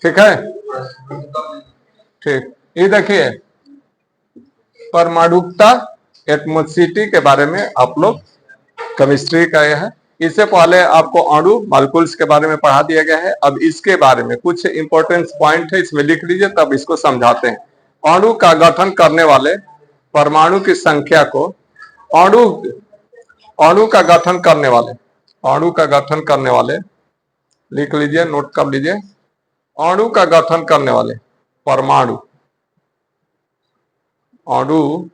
ठीक है, ठीक। ये देखिए परमाणुकता एटमोसिटी के बारे में आप लोग केमिस्ट्री का यह है। इससे पहले आपको अणु मॉलिक्यूल्स के बारे में पढ़ा दिया गया है। अब इसके बारे में कुछ इंपॉर्टेंट पॉइंट है, इसमें लिख लीजिए, तब इसको समझाते हैं। अणु का गठन करने वाले परमाणु की संख्या को अणु अणु का गठन करने वाले अणु का गठन करने वाले लिख लीजिए, नोट कर लीजिए। अणु का गठन करने वाले परमाणु अणु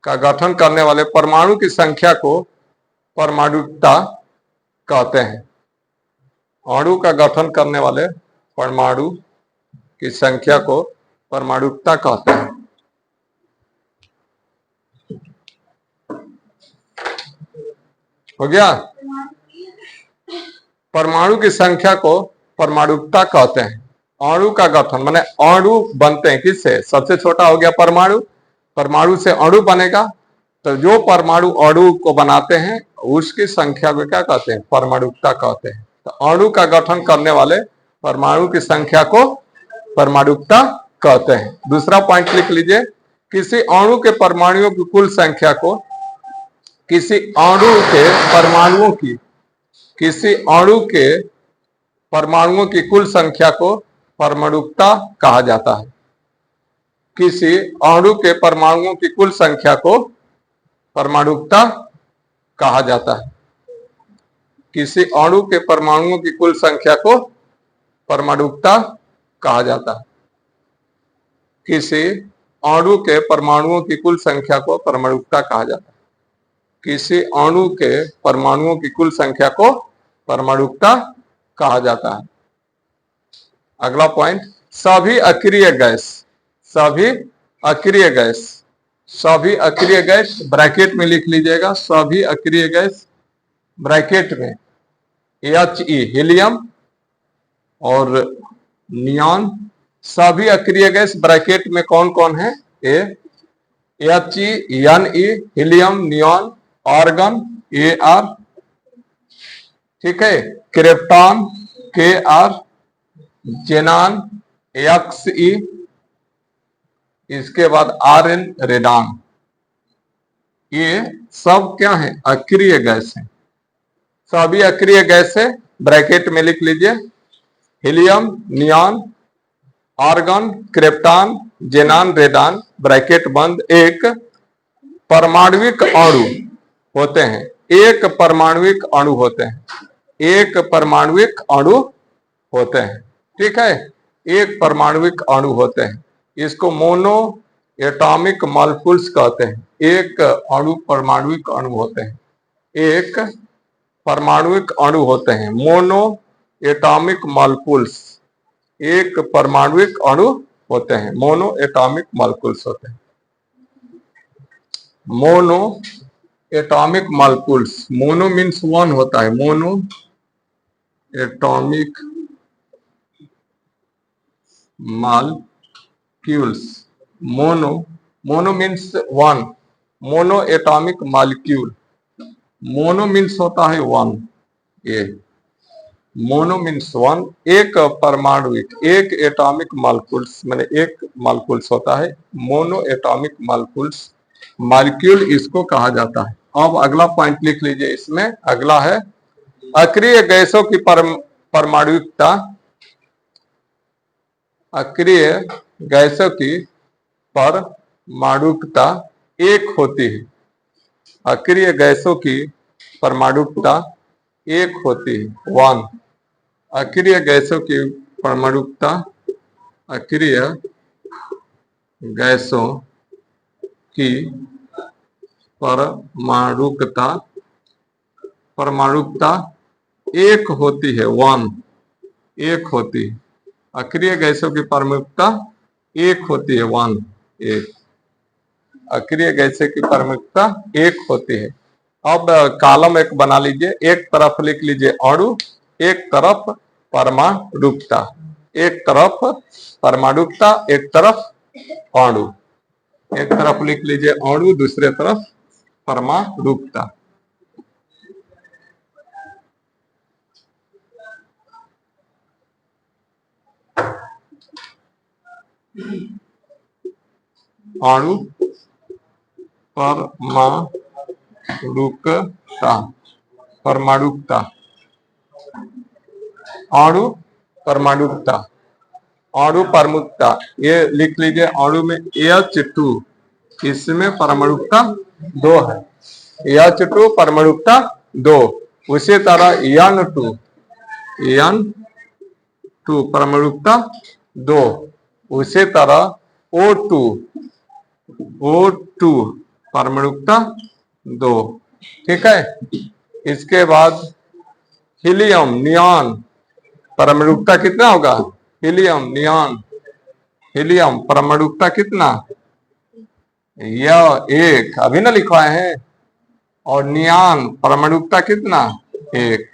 का गठन करने वाले परमाणु की संख्या को परमाणुकता कहते हैं। अणु का गठन करने वाले परमाणु की संख्या को परमाणुकता कहते हैं। हो गया? परमाणु की संख्या को परमाणुकता कहते हैं। अणु का गठन माने अणु बनते हैं किससे? सबसे छोटा हो गया परमाणु, परमाणु से अणु बनेगा, तो जो परमाणु अणु को बनाते हैं उसकी संख्या को क्या कहते हैं? परमाणुकता कहते हैं। तो अणु का गठन करने वाले परमाणु की संख्या को परमाणुकता कहते हैं। दूसरा पॉइंट लिख लीजिए, किसी अणु के परमाणुओं की कुल संख्या को किसी अणु के परमाणुओं की कुल संख्या को परमाणुकता कहा जाता है। किसी अणु के परमाणुओं की कुल संख्या को परमाणुकता कहा जाता है। किसी अणु के परमाणुओं की कुल संख्या को परमाणुकता कहा जाता है। किसी अणु के परमाणुओं की कुल संख्या को परमाणुकता कहा जाता है। किसी अणु के परमाणुओं की कुल संख्या को परमाणुकता कहा जाता है। अगला पॉइंट, सभी अक्रिय गैस ब्रैकेट में लिख लीजिएगा। सभी अक्रिय गैस ब्रैकेट में He हीलियम और नियॉन। सभी अक्रिय गैस ब्रैकेट में कौन कौन है? He, Ne helium, neon, argon Ar, ठीक है, क्रिप्टॉन Kr, जेनान Xe, इसके बाद Rn रेडान। ये सब क्या है? अक्रिय गैस है। सभी अक्रिय गैस है ब्रैकेट में लिख लीजिए। Helium, neon, argon, krypton, जेनान, radon, bracket बंद। एक परमाणुविक अणु होते हैं। एक परमाणुविक अणु होते हैं। एक परमाणुविक अणु होते हैं, ठीक है। एक परमाणुविक अणु होते हैं, इसको मोनो एटॉमिक मॉलिक्यूल्स कहते हैं। एक अणु परमाणुविक अणु होते हैं। एक परमाणुविक अणु होते हैं, मोनो एटॉमिक मॉलिक्यूल्स। एक परमाणुविक अणु होते हैं, मोनो एटॉमिक मॉलिक्यूल्स होते हैं। Mono atomic molecules, mono means one होता है। Mono atomic molecules, mono means one, mono atomic molecule. Mono means होता है वन, ये मोनो मीन्स वन। एक परमाणुविक, एक एटॉमिक मॉलिक्यूल्स माने एक मॉलिक्यूल्स होता है, मोनो एटॉमिक मॉलिक्यूल्स, मॉलिक्यूल इसको कहा जाता है। अब अगला पॉइंट लिख लीजिए, इसमें अगला है अक्रिय गैसों की परमाणुकता। अक्रिय गैसों की परमाणुकता एक होती है। अक्रिय गैसों की परमाणुकता एक होती है, वन। अक्रिय गैसों की परमाणुकता, अक्रिय गैसों की परमाणुकता एक होती है, वन, एक होती है। अक्रिय गैसों की परमाणुकता एक होती है, वन, एक। अक्रिय गैसों की परमाणुकता एक होती है। अब कॉलम एक बना लीजिए, एक तरफ लिख लीजिए अणु, एक तरफ परमाणुकता। एक तरफ परमाणुकता, एक तरफ अणु। एक तरफ लिख लीजिए अणु, दूसरे तरफ परमाणुकता। अणु परमाणुकता, परमाणुकता, अणु परमाणुकता, अणु परमाणुकता, ये लिख लीजिए। अणु में H2, इसमें परमाणुकता 2 है। H2 परमाणुकता 2। उसी तरह N2, N2 परमाणुकता 2। उसी तरह O2, O2 परमाणुकता 2। ठीक है। इसके बाद हीलियम, नियॉन, परमाणुकता कितना होगा? हीलियम, नियॉन, हीलियम परमाणुकता कितना? यह 1, अभी ना लिखवाए हैं। और नियॉन परमाणुकता कितना? 1।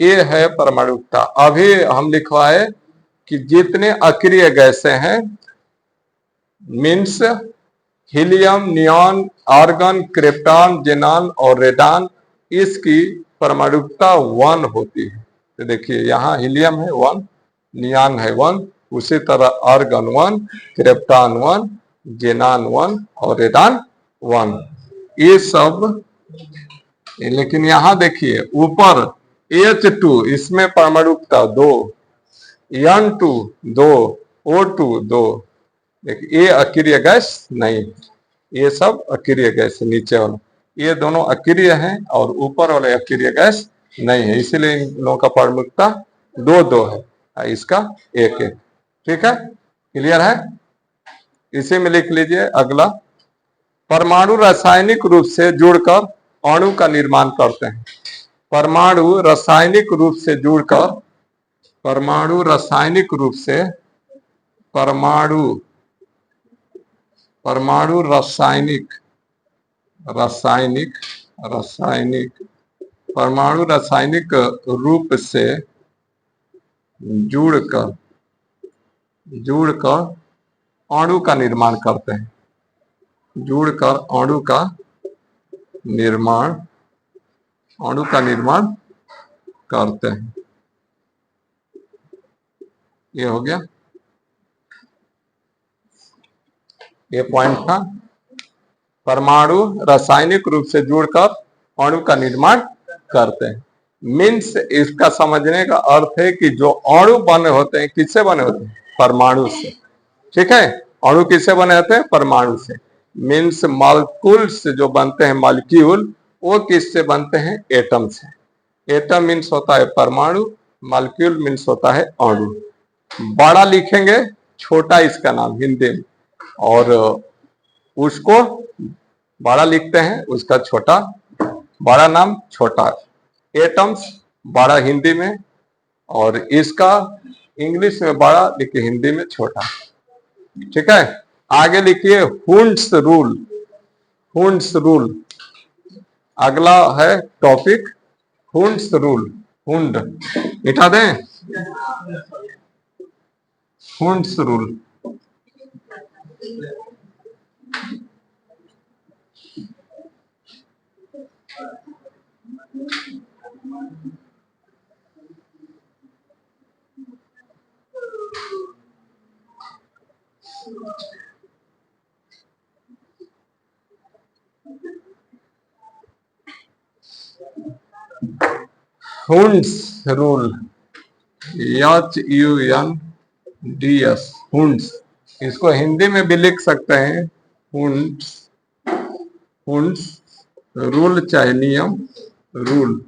ये है परमाणुकता। अभी हम लिखवाए कि जितने अक्रिय गैसें हैं, means helium, neon, argon, krypton, xenon और रेडॉन, इसकी परमाणुकता 1 होती है। तो देखिए यहाँ हीलियम है 1, नियॉन है 1, उसी तरह आर्गन 1, क्रिप्टॉन 1, जेनॉन 1 और रेडॉन 1, ये सब। लेकिन यहाँ देखिए ऊपर H2, इसमें परमाणुकता 2, N2 2, O2 2। देखिए ये अक्रिय गैस नहीं, ये सब अक्रिय गैस नीचे वाला, ये दोनों अक्रिय हैं और ऊपर वाले अक्रिय गैस नहीं है, इसीलिए इन लोगों का परमाणुकता 2 2 है, इसका 1 1। ठीक है, क्लियर है। इसी में लिख लीजिए अगला, परमाणु रासायनिक रूप से जुड़कर अणु का निर्माण करते हैं। परमाणु रासायनिक रूप से जुड़कर, परमाणु रासायनिक रूप से, परमाणु रासायनिक, परमाणु रासायनिक रूप से जुड़कर अणु का निर्माण करते हैं, जुड़कर अणु का निर्माण करते हैं। ये हो गया, ये पॉइंट था। परमाणु रासायनिक रूप से जुड़कर अणु का निर्माण करते हैं, मीन्स इसका समझने का अर्थ है कि जो अणु बने होते हैं, किससे बने होते हैं? परमाणु से। ठीक है, अणु किससे बने होते हैं? परमाणु से। मीन्स मॉलिक्यूल्स जो बनते हैं, मॉलिक्यूल, वो किससे बनते हैं? एटम से। एटम मीन्स होता है परमाणु, मॉलिक्यूल मीन्स होता है अणु। बड़ा लिखेंगे, छोटा इसका नाम हिंदी में, और उसको बड़ा लिखते हैं, उसका छोटा, बड़ा नाम छोटा। एटम्स बड़ा हिंदी में, और इसका इंग्लिश में बड़ा लिखिए, हिंदी में छोटा। ठीक है, आगे लिखिए हुंड्स रूल। हुंड्स रूल अगला है टॉपिक, हुंड्स रूल। हुंड मिटा दें, Hund's rule. Hund's rule, HUNDS, Hund's. इसको हिंदी में भी लिख सकते हैं हुंड्स, हुंड्स रूल चाहे नियम, रूल,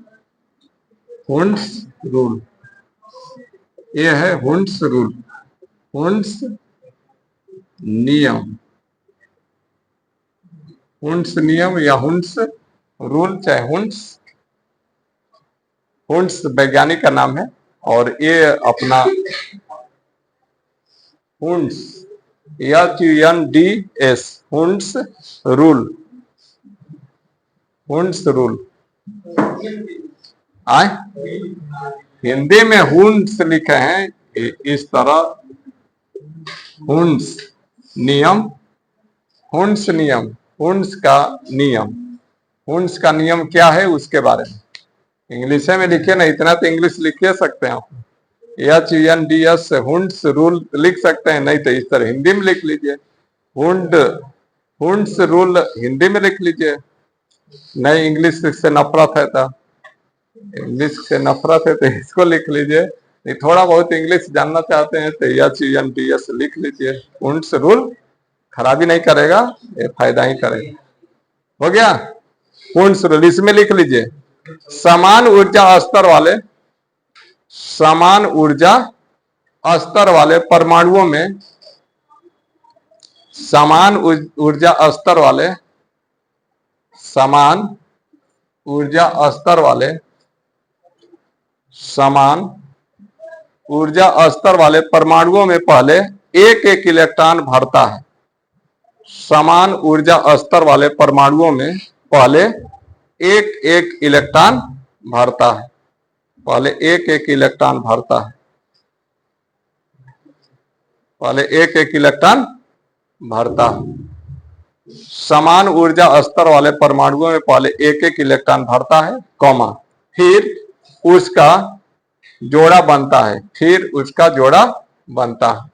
हुंड्स रूल। ये है हुंड्स रूल, हुंड्स नियम, हुंड्स नियम या हुंड्स रूल चाहे हुंड्स। हुंड्स वैज्ञानिक का नाम है, और ये अपना Hund's, HUNDS, Hund's rule, Hund's rule. आए हिंदी में हुंड्स लिखे हैं इस तरह, हुंड्स नियम, हुंड्स नियम, हुंड्स का नियम। हुंड्स का नियम क्या है उसके बारे में इंग्लिश में लिखिए ना, इतना तो इंग्लिश लिख सकते हैं आप। HUNDS हुंड्स रूल लिख सकते हैं, नहीं तो इस तरह हिंदी में लिख लीजिए, हुंड्स रूल हिंदी में लिख लीजिए। नहीं इंग्लिश से नफरत है तो, इंग्लिश से नफरत है तो इसको लिख लीजिए, नहीं थोड़ा बहुत इंग्लिश जानना चाहते हैं तो HUNDS लिख लीजिए। हुंड्स रूल खराबी नहीं करेगा, ये फायदा ही करेगा। हो गया हुंड्स रूल, इसमें लिख लीजिए समान ऊर्जा स्तर वाले, समान ऊर्जा स्तर वाले परमाणुओं में, समान ऊर्जा स्तर वाले, समान ऊर्जा स्तर वाले, समान ऊर्जा स्तर वाले परमाणुओं में पहले एक एक इलेक्ट्रॉन भरता है। समान ऊर्जा स्तर वाले परमाणुओं में पहले एक एक इलेक्ट्रॉन भरता है, पहले एक एक इलेक्ट्रॉन भरता है, पहले एक एक इलेक्ट्रॉन भरता है। समान ऊर्जा स्तर वाले परमाणुओं में पहले एक एक इलेक्ट्रॉन भरता है, कॉमा, फिर उसका जोड़ा बनता है, फिर उसका जोड़ा बनता है।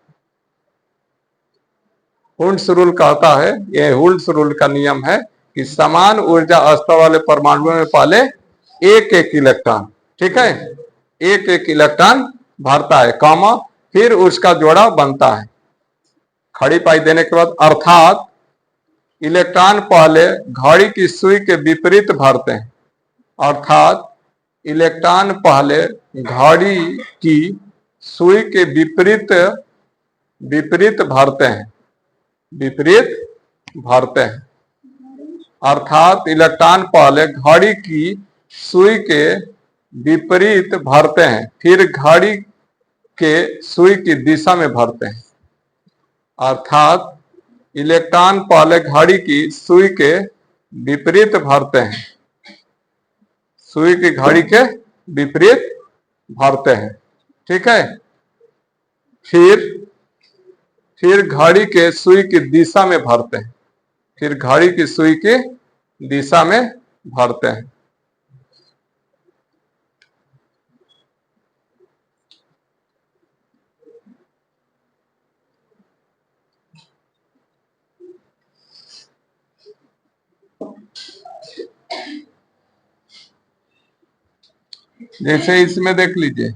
हुंड्स रूल कहता है, यह हुंड्स रूल का नियम है कि समान ऊर्जा स्तर वाले परमाणुओं में पहले एक एक इलेक्ट्रॉन, ठीक है, एक एक इलेक्ट्रॉन भरता है, कॉमा, फिर उसका जोड़ा बनता है। खड़ी पाई देने के बाद अर्थात इलेक्ट्रॉन पहले घड़ी की सुई के विपरीत भरते हैं, अर्थात इलेक्ट्रॉन पहले घड़ी की सुई के विपरीत भरते हैं, विपरीत भरते हैं, अर्थात इलेक्ट्रॉन पहले घड़ी की सुई के विपरीत भरते हैं, फिर घड़ी के सुई की दिशा में भरते हैं, अर्थात इलेक्ट्रॉन पहले घड़ी की सुई के विपरीत भरते हैं, सुई की घड़ी के विपरीत भरते हैं, ठीक है, फिर घड़ी के सुई की दिशा में भरते हैं, फिर घड़ी की सुई की दिशा में भरते हैं। जैसे इसमें देख लीजिए,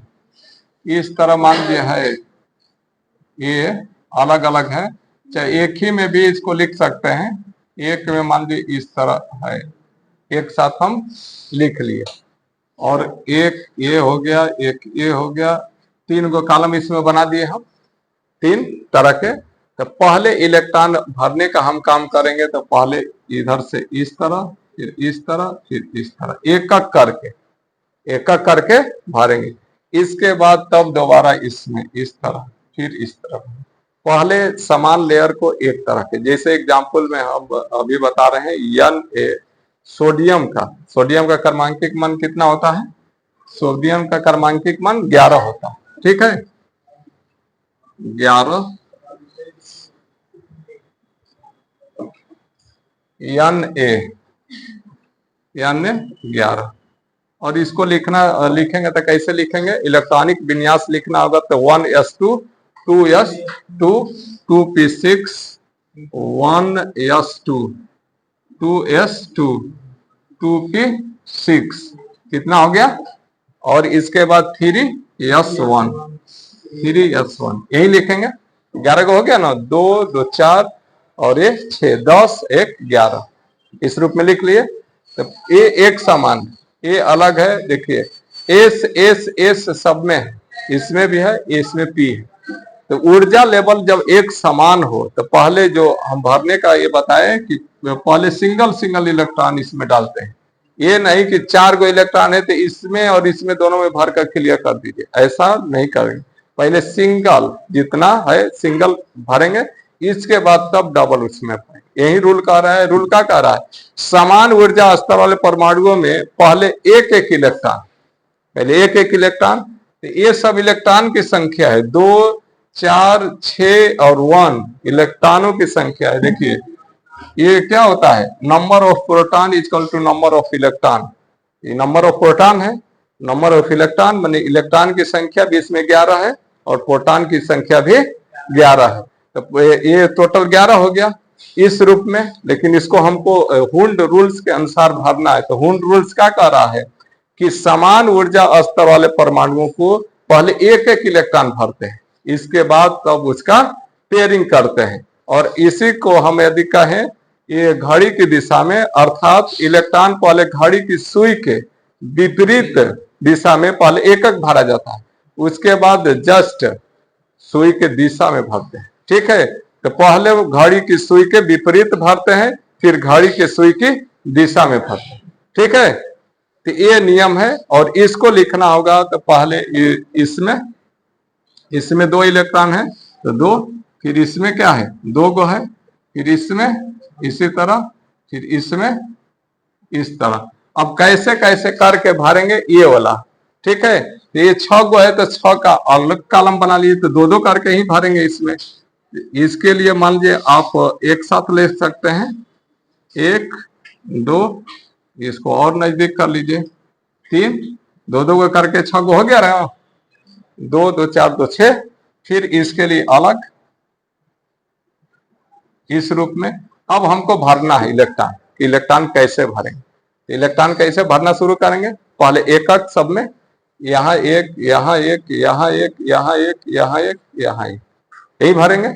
इस तरह मान लीजिए है, ये अलग अलग है, चाहे एक ही में भी इसको लिख सकते हैं, एक में मान लीजिए इस तरह है, एक साथ हम लिख लिए, और एक ये हो गया, एक ये हो गया, तीन गो कॉलम इसमें बना दिए हम, तीन तरह के। तो पहले इलेक्ट्रॉन भरने का हम काम करेंगे, तो पहले इधर से इस तरह, फिर इस तरह, फिर इस तरह, एक एक करके भरेंगे। इसके बाद तब दोबारा इसमें इस तरह, फिर इस तरह, पहले समान लेयर को एक तरह के, जैसे एग्जांपल में हम अभी बता रहे हैं Na, सोडियम का क्रमांकिक मान कितना होता है, सोडियम का क्रमांकिक मान 11 होता है, ठीक है, 11 Na 11, और इसको लिखेंगे तो कैसे लिखेंगे, इलेक्ट्रॉनिक विन्यास लिखना होगा तो 1s2 2s2 2p6 1s2 2s2 2p6 कितना हो गया, और इसके बाद 3s1 यही लिखेंगे। 11 को हो गया ना, 2 2 4 और ये 6 10 1 11, इस रूप में लिख लिए। तो ये एक समान, ये अलग है, देखिए एस एस एस सब में है, इसमें भी है, इसमें पी है। तो ऊर्जा लेवल जब एक समान हो तो पहले जो हम भरने का ये बताए कि पहले सिंगल इलेक्ट्रॉन इसमें डालते हैं, ये नहीं कि 4 गो इलेक्ट्रॉन है तो इसमें और इसमें दोनों में भर कर क्लियर कर दीजिए, ऐसा नहीं करेंगे, पहले सिंगल जितना है सिंगल भरेंगे, इसके बाद तब डबल उसमें भरेंगे। यही रूल कह रहा है, रूल क्या कह रहा है, समान ऊर्जा स्तर वाले परमाणुओं में पहले एक एक इलेक्ट्रॉन, पहले एक एक इलेक्ट्रॉन, तो ये सब इलेक्ट्रॉन की संख्या है, 2 4 6 और 1 इलेक्ट्रॉनों की संख्या है। देखिए ये क्या होता है, number of proton equal to number of electron, ये नंबर ऑफ प्रोटॉन है, नंबर ऑफ इलेक्ट्रॉन माने इलेक्ट्रॉन की संख्या भी इसमें 11 है और प्रोटॉन की संख्या भी 11 है। तो ये टोटल 11 हो गया इस रूप में। लेकिन इसको हमको हुंड रूल्स के अनुसार भरना है। तो हुंड रूल्स क्या कह रहा है कि समान ऊर्जा स्तर वाले परमाणुओं को पहले एक एक इलेक्ट्रॉन भरते हैं, इसके बाद तब उसका पेयरिंग करते हैं। और इसी को हम यदि कहें ये घड़ी की दिशा में, अर्थात इलेक्ट्रॉन पहले घड़ी की सुई के विपरीत दिशा में पहले एक एक भरा जाता है, उसके बाद जस्ट सुई के दिशा में भरते हैं। ठीक है, तो पहले वो घड़ी की सुई के विपरीत भरते हैं, फिर घड़ी के सुई की दिशा में भरते हैं। ठीक है, तो ये नियम है और इसको लिखना होगा। तो पहले इसमें 2 इलेक्ट्रॉन है तो 2, फिर इसमें क्या है 2 गो है, फिर इसमें इसी तरह, फिर इसमें इस तरह। अब कैसे कैसे करके भरेंगे ये वाला। ठीक है, तो ये 6 गो है तो 6 का अलग कॉलम बना लिए, तो 2-2 करके ही भरेंगे इसमें। इसके लिए मान लीजिए आप एक साथ ले सकते हैं, 1 2, इसको और नजदीक कर लीजिए, 3, 2-2 को करके 6 गो हो गया रहा, 2 2 4 2 6। फिर इसके लिए अलग इस रूप में। अब हमको भरना है इलेक्ट्रॉन। इलेक्ट्रॉन कैसे भरेंगे, इलेक्ट्रॉन कैसे भरना शुरू करेंगे, पहले एक एक सब में यहाँ एक, यहाँ एक, यहाँ एक, यहाँ एक, यहाँ एक, यहाँ एक, यही भरेंगे।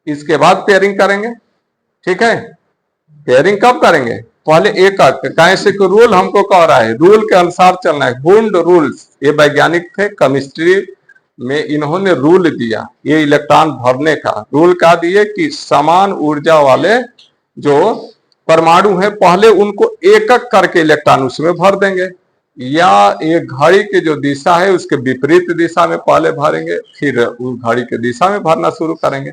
इसके बाद पेयरिंग करेंगे। ठीक है, पेयरिंग कब करेंगे, पहले एक कैसे को रूल हमको कह रहा है, रूल के अनुसार चलना है। हुंड रूल्स, ये वैज्ञानिक थे केमिस्ट्री में, इन्होंने रूल दिया ये इलेक्ट्रॉन भरने का। रूल क्या दिए कि समान ऊर्जा वाले जो परमाणु है पहले उनको एक एक करके इलेक्ट्रॉन उसमें भर देंगे, या एक घड़ी की जो दिशा है उसके विपरीत दिशा में पहले भरेंगे, फिर उस घड़ी की दिशा में भरना शुरू करेंगे।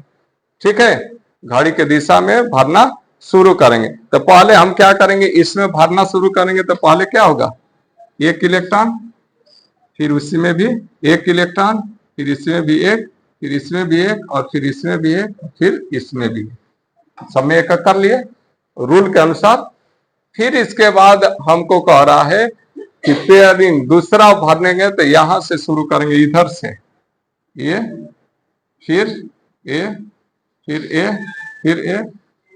ठीक है, घड़ी की दिशा में भरना शुरू करेंगे। तो पहले हम क्या करेंगे, इसमें भरना शुरू करेंगे तो पहले क्या होगा, एक इलेक्ट्रॉन, फिर उसी में भी एक इलेक्ट्रॉन, फिर इसमें भी एक, फिर इसमें भी एक, और फिर इसमें भी एक, फिर इसमें भी एक। सब में एक कर लिए रूल के अनुसार। फिर इसके बाद हमको कह रहा है कि पेयरिंग दूसरा भरने तो यहां से शुरू करेंगे, इधर से ये, फिर ए, फिर ए, फिर ए,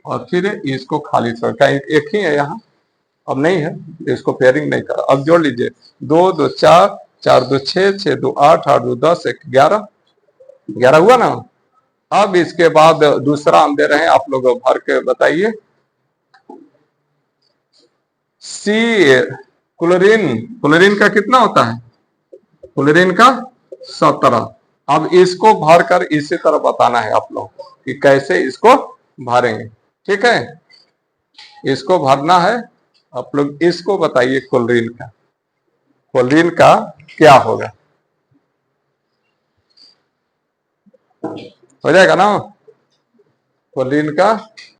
और फिर इसको खाली छोड़, एक ही है यहाँ, अब नहीं है, इसको पेयरिंग नहीं कर। अब जोड़ लीजिए, 2 2 4, 4 2 6, 6 2 8, 8 2 10, 1 11, 11 हुआ ना। अब इसके बाद दूसरा हम दे रहे हैं, आप लोग भर के बताइए। सी क्लोरीन, क्लोरीन का कितना होता है, क्लोरीन का 17। अब इसको भरकर इसी तरह बताना है आप लोग कि कैसे इसको भरेंगे। ठीक है, इसको भरना है, आप लोग इसको बताइए क्लोरीन का, क्लोरीन का क्या होगा, हो जाएगा ना क्लोरीन का।